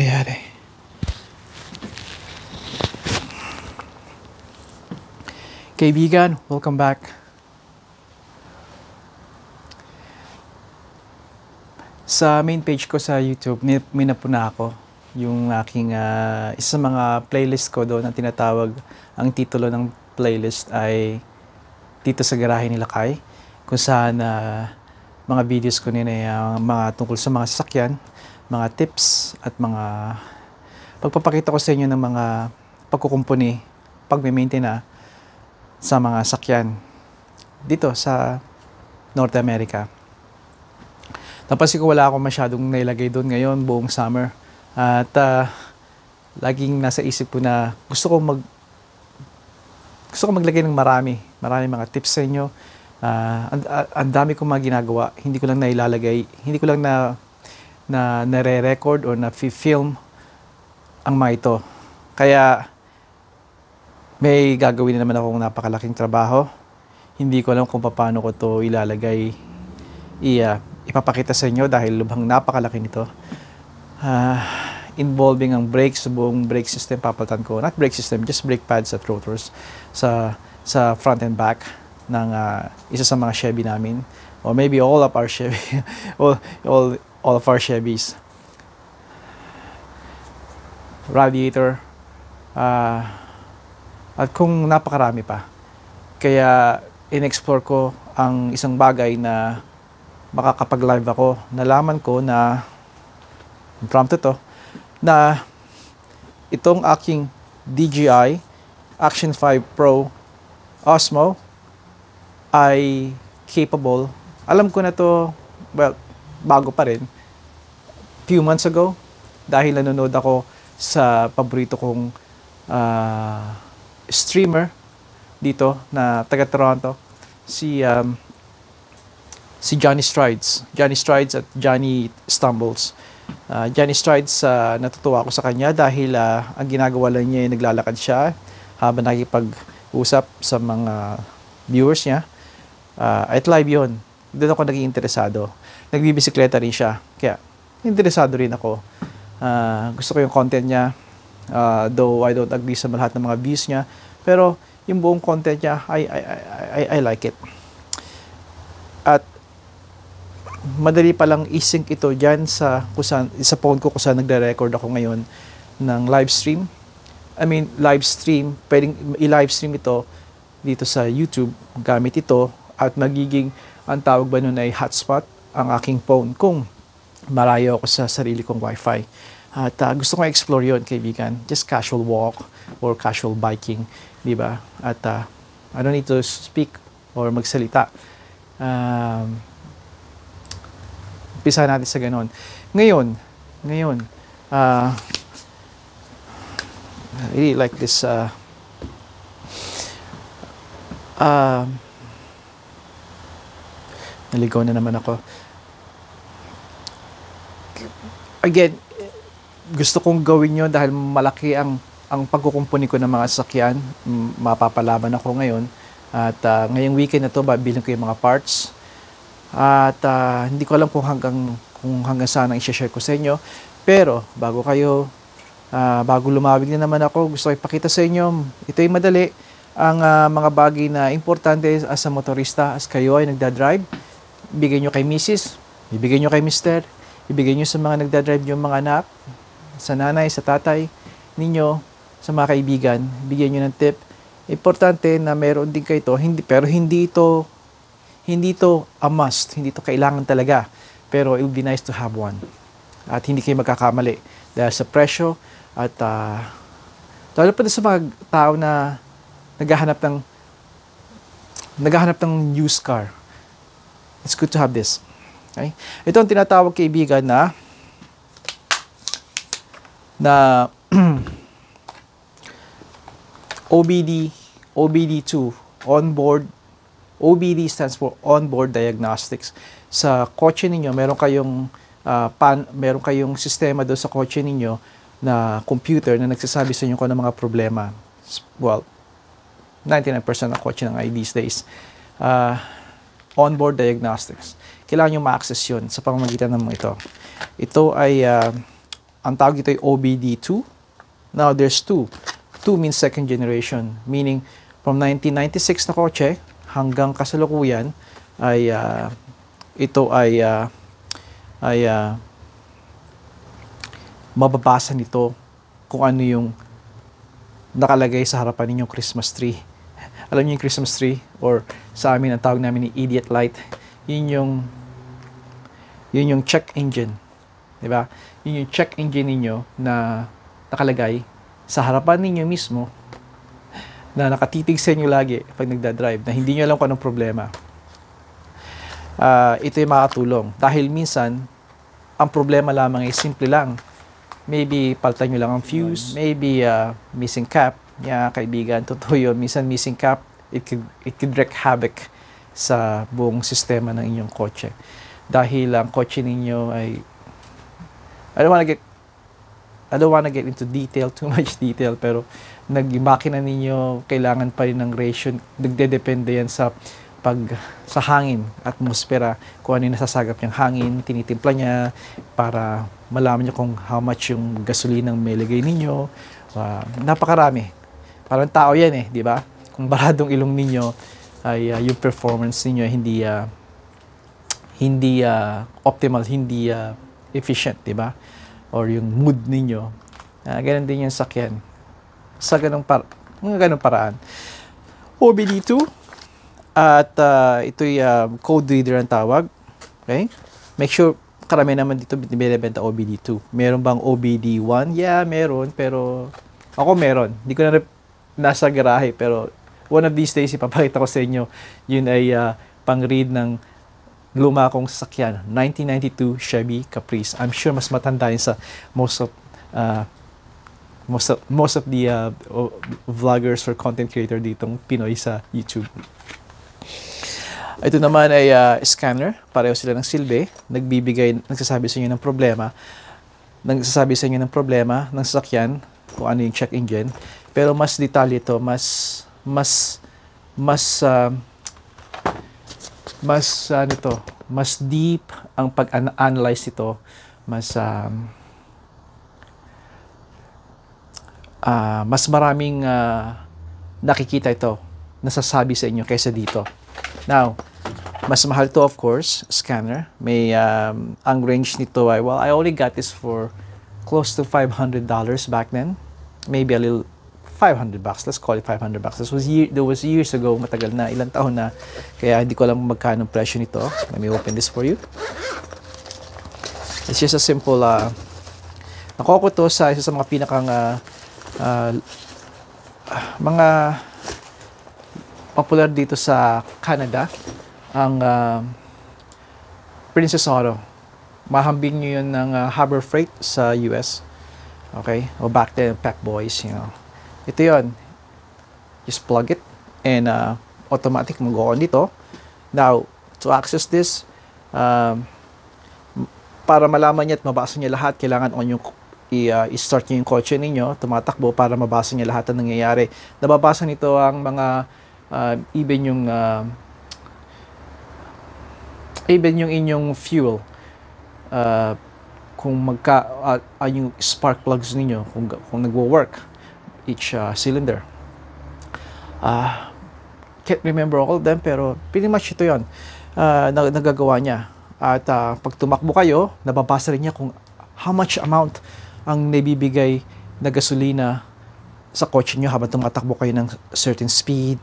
Yari. Kaibigan, welcome back. Sa main page ko sa YouTube, mina po na ako yung aking isa sa mga playlist ko doon ang tinatawag, ang titulo ng playlist ay Dito sa Garahe ni Lakay, kung saan mga videos ko nila ay mga tungkol sa mga sasakyan, mga tips at mga pagpapakita ko sa inyo ng mga pagkukumpuni, pagme-maintain sa mga sakyan dito sa North America. Napansin ko wala akong masyadong nailagay doon ngayon buong summer. At laging nasa isip ko na gusto ko maglagay ng marami mga tips sa inyo. Ang dami kong mga ginagawa, hindi ko lang nailalagay, hindi ko lang nare-record or na-film ang mga ito. Kaya may gagawin na naman akong napakalaking trabaho. Hindi ko alam kung paano ko to ilalagay, ipapakita sa inyo dahil lubhang napakalaki nito. Involving ang brakes, buong brake system papalitan ko. Not brake system, just brake pads at rotors sa front and back ng isa sa mga Chevy namin, or maybe all of our Chevy all of our Chevys. Radiator, at kung napakarami pa. Kaya in-explore ko ang isang bagay na makakapag-live ako. Nalaman ko na impromptu to, na itong aking DJI Action 5 Pro Osmo ay capable. Alam ko na to, well, bago pa rin, few months ago, dahil nanonood ako sa paborito kong streamer dito na taga Toronto, si Johnny Strides at Johnny Stumbles. Johnny Strides, natutuwa ako sa kanya dahil ang ginagawa lang niya ay naglalakad siya habang nakikipag-usap sa mga viewers niya. At live yun. Doon ako naging interesado. Nagbibisikleta rin siya. Kaya interesado rin ako. Gusto ko yung content niya. Though I don't agree sa lahat ng mga views niya. Pero yung buong content niya, I like it. At madali palang i-sync ito dyan sa phone ko kung saan nagre-record ako ngayon ng live stream. Pwedeng i-live stream ito dito sa YouTube gamit ito at magiging, ang tawag ba nun ay hotspot ang aking phone kung malayo ako sa sarili kong wifi. At gusto kong explore yun, kaibigan. Just casual walk or casual biking, di ba? At I don't need to speak or magsalita. Umpisa natin sa ganon. Ngayon, I really like this naligaw na naman ako. Again, gusto kong gawin yun dahil malaki ang pagkukumpuni ko ng mga sasakyan. Mapapalaban ako ngayon. At ngayong weekend na to, babilang ko yung mga parts. At hindi ko alam kung hanggang saan ang i-share ko sa inyo. Pero bago lumawig na naman ako, gusto ko ipakita sa inyo, ito ay madali, ang mga bagay na importante as a motorista, as kayo ay nagdadrive. Ibigay nyo kay Mrs., ibigay nyo kay Mr., ibigay nyo sa mga nagdadrive yung mga anak, sa nanay, sa tatay ninyo, sa mga kaibigan, bigyan nyo ng tip. Importante na meron din kayo ito, pero hindi ito a must, hindi ito kailangan talaga. Pero it would be nice to have one. At hindi kayo magkakamali dahil sa presyo at lalo pa sa mga tao na naghahanap ng used car. It's good to have this. Okay? Ito ang tinatawag, kaibigan, na OBD2, onboard. OBD stands for onboard diagnostics. Sa kotse ninyo, meron kayong sistema doon sa kotse ninyo na computer na nagsasabi sa inyo kung ano mga problema. Well, 99% ng kotse ng these days. Onboard diagnostics. Kailangan nyo ma-access yun sa pamamagitan ng ito. Ito ay ang tawag ito ay OBD2. Now, there's two. Two means second generation, meaning from 1996 na kotse hanggang kasalukuyan ay ito ay mababasa nito kung ano yung nakalagay sa harapan ninyong Christmas tree. Alam niyo yung Christmas tree, or sa amin ang tawag namin ni idiot light, yun yung check engine. Diba? Yun yung check engine ninyo na nakalagay sa harapan ninyo mismo, na nakatitig sa inyo lagi pag nagdadrive, na hindi nyo alam kung anong problema. Ito yung makatulong. Dahil minsan, ang problema lamang ay simple lang. Maybe palitan nyo lang ang fuse, maybe missing cap. Yeah, kaibigan, totoo yun. Minsan missing cap, it could wreak havoc sa buong sistema ng inyong kotse. Dahil ang kotse ninyo ay, I don't wanna get into detail, too much detail, pero makina ninyo, kailangan pa rin ng ratio. Nagdedepende yan sa hangin, atmosfera, kung ano yung nasasagap niyang hangin, tinitimpla niya para malaman niyo kung how much yung gasolina may lagay ninyo. Napakarami. Parang tao yan eh, di ba? Kung baradong ilong ninyo ay yung performance ninyo hindi optimal, hindi efficient, di ba? Or yung mood ninyo. Ganun din yung sakyan. Sa ganung paraan. OBD2 at ito'y code reader ang tawag. Okay? Make sure karami naman dito binibenta OBD2. Meron bang OBD1? Yeah, meron, pero ako meron. Hindi ko na nasa garahe, pero one of these days ipapakita ko sa inyo. Yun ay pang-read ng luma kong sasakyan, 1992 Chevy Caprice. I'm sure mas matanda yun sa most of the vloggers or content creator ditong Pinoy sa YouTube. Ito naman ay scanner. Pareho sila ng silbi. Nagsasabi sa inyo ng problema. Nagsasabi sa inyo ng problema ng sasakyan, kung ano yung check engine. Pero mas detalye ito, mas deep ang pag-analyze ito, mas maraming nakikita ito, nasasabi sa inyo kaysa dito. Now, mas mahal to, of course, scanner. May ang range nito ay, well, I only got this for close to $500 back then. Maybe a little $500. Let's call it $500. That was years ago, matagal na, ilang taon na. Kaya hindi ko alam magkano ang presyo nito. Let me open this for you. It's just a simple, nakuha ko to sa isa sa mga pinakang mga popular dito sa Canada, ang Princess Auto. Mahambing nyo yun ng Harbor Freight sa US. Okay? O back then, Pack Boys, you know. Ito yun. Just plug it and automatic mag-on dito. Now, to access this, para malaman niya at mabasa niya lahat, kailangan on yung i-start niyo yung kotse ninyo, tumatakbo para mabasa niya lahat ng nangyayari. Nababasa nito ang mga even yung inyong fuel. Kung yung spark plugs ninyo, kung nagwo-work each cylinder. Can't remember all of them, pero pretty much ito yun nagagawa niya. At pag tumakbo kayo, nababasa rin niya kung how much amount ang nabibigay na gasolina sa kotse niyo habang tumatakbo kayo ng certain speed,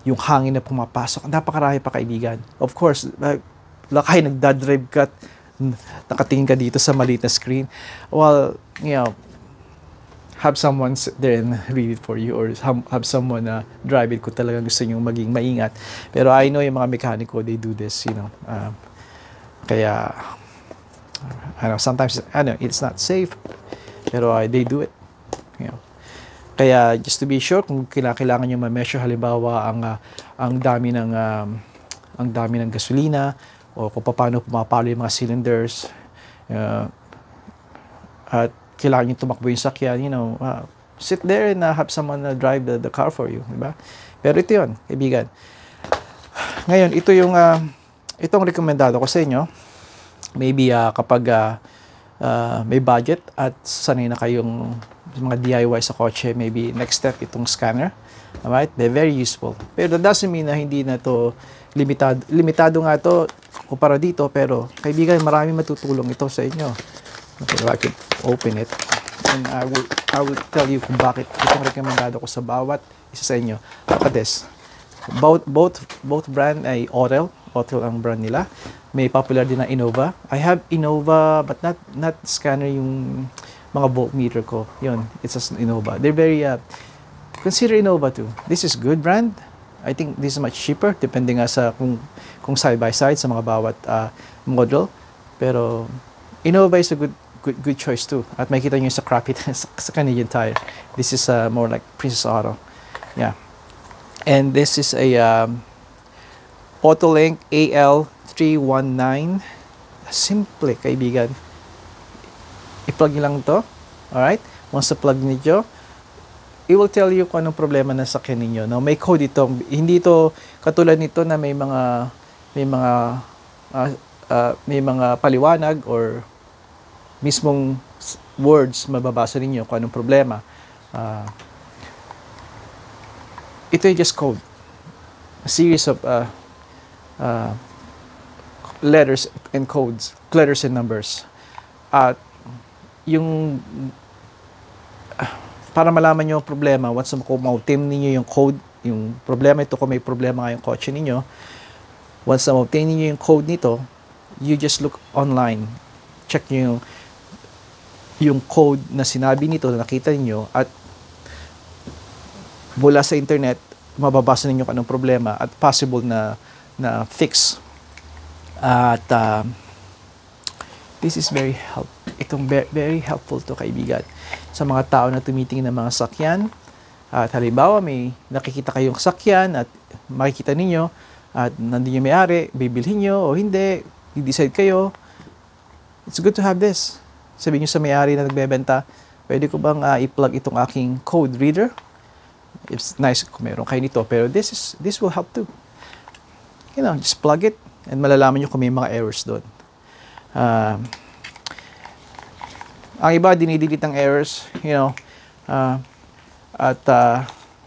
yung hangin na pumapasok. Napakarami pa, kaibigan. Of course, lakay nagdadrive ka, nakatingin ka dito sa maliit na screen. Well, you know, have someone sit there and read it for you, or have someone drive it kung talagang gusto nyo maging maingat. Pero I know yung mga mekaniko, they do this, you know. Kaya, I know, sometimes, it's not safe, pero they do it. You know. Kaya, just to be sure, kung kailangan nyo ma-measure, halimbawa, ang dami ng gasolina, o kung paano pumapalo yung mga cylinders, at kailangan nyo tumakbo yung sakyan, you know, sit there and have someone drive the car for you, diba? Pero ito yun, kaibigan. Ngayon, ito yung, itong rekomendado ko sa inyo. Maybe kapag may budget at sanay na kayong mga DIY sa kotse, maybe next step itong scanner. Alright? They're very useful. Pero that doesn't mean na hindi na to limitado. Limitado nga to kumpara dito, pero kaibigan, marami matutulong ito sa inyo. Okay, I can open it. And I will tell you kung bakit itong rekomendado ko sa bawat isa sa inyo. Look at this. Both brand ay Autel ang brand nila. May popular din na Innova. I have Innova but not scanner yung mga voltmeter ko. Yun, it's just Innova. They're very consider Innova too. This is good brand. I think this is much cheaper depending nga sa kung side by side sa mga bawat model. Pero Innova is a good choice too. At makikita niyo sa crappy sa Canadian Tire. This is more like Princess Auto. Yeah. And this is a Autolink AL319. Simple, kaibigan. I-plug niyo lang to. Alright? Once na plug niyo, it will tell you kung anong problema na sa sakyan ninyo. Now, may code ito. Hindi ito katulad nito na may mga paliwanag or mismong words mababasa ninyo kung anong problema. Ito ay just code. A series of letters and codes, letters and numbers. At yung para malaman nyo ang problema, once na ma-obtain ninyo yung code, yung problema ito kung may problema nga yung kotse ninyo, once na ma-obtain ninyo yung code nito, you just look online. Check nyo yung code na sinabi nito na nakita niyo at mula sa internet mababasa niyo kung anong problema at possible na fix. At this is very very helpful to kaibigan sa mga tao na tumitingin ng mga sakyan. At halimbawa may nakikita kayong sakyan at makikita ninyo at nandun yung may-ari, bibilhin nyo o hindi, i-decide kayo. It's good to have this. Sabihin nyo sa may-ari na nagbebenta, pwede ko bang i-plug itong aking code reader? It's nice kung meron kayo nito, pero this will help too. You know, just plug it and malalaman nyo kung may mga errors doon. Ang iba, dinidelete ang errors, you know, at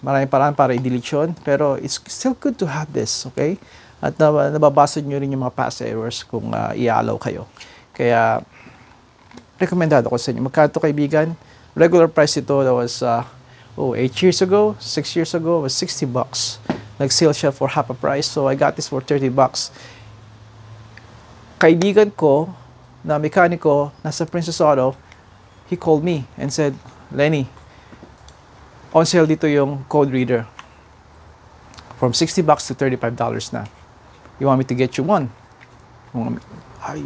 maraming paraan para i-delete yun, pero it's still good to have this, okay? At nababasa nyo rin yung mga past errors kung i-allow kayo. Kaya, rekomendado ko sa inyo. Magkano kaibigan? Regular price ito that was 8 years ago, 6 years ago, was $60. Nag-sale siya for half a price, so I got this for $30. Kaibigan ko na mekaniko nasa Princess Auto, he called me and said, Lenny, on sale dito yung code reader. From $60 to $35 na. You want me to get you one?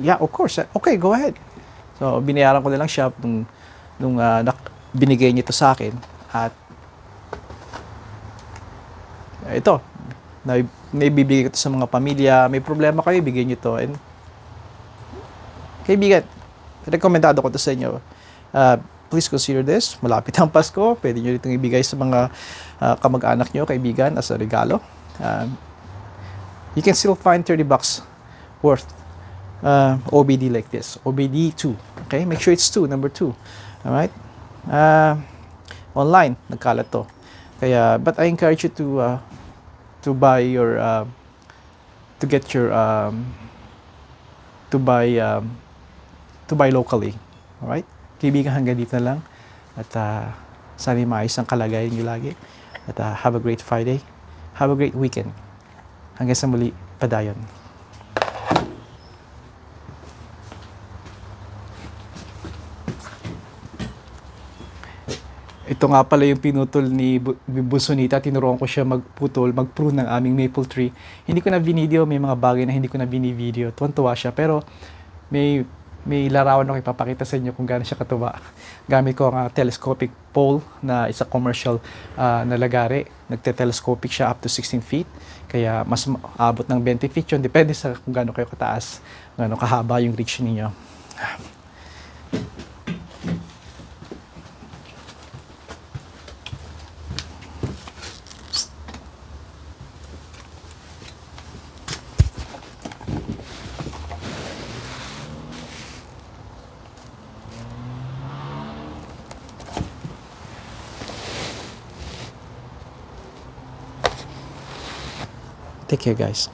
Yeah, of course. Okay, go ahead. So, binayaran ko na lang siya nung binigay niya ito sa akin. At ito, naibibigay ko ito sa mga pamilya. May problema kayo, bigay niyo ito. And kaibigan, rekomendado ko ito sa inyo. Please consider this. Malapit ang Pasko. Pwede nyo itong ibigay sa mga kamag-anak nyo, kaibigan, as a regalo. You can still find $30 worth OBD like this. OBD 2. Okay? Make sure it's 2, number 2. Alright? Online, nagkalat to. Kaya, but I encourage you to buy your, to get your, to buy locally. Alright? Kaibigan, hanggang dito na lang. At sana maayos ang kalagayan nyo lagi. At have a great Friday. Have a great weekend. Hanggang sa muli, padayon. Ito nga pala yung pinutol ni Busonita. Tinuruan ko siya mag-prune ng aming maple tree. Hindi ko na video, may mga bagay na hindi ko na bini-video. Tuwan-tuwa siya, pero may larawan ako ipapakita sa inyo kung gaano siya katuwa. Gamit ko ang telescopic pole na isa commercial na lagari. Nagte-telescopic siya up to 16 feet. Kaya mas abot ng 20 feet yun. Depende sa kung gaano kayo kataas, gaano kahaba yung reach ninyo. Take care guys.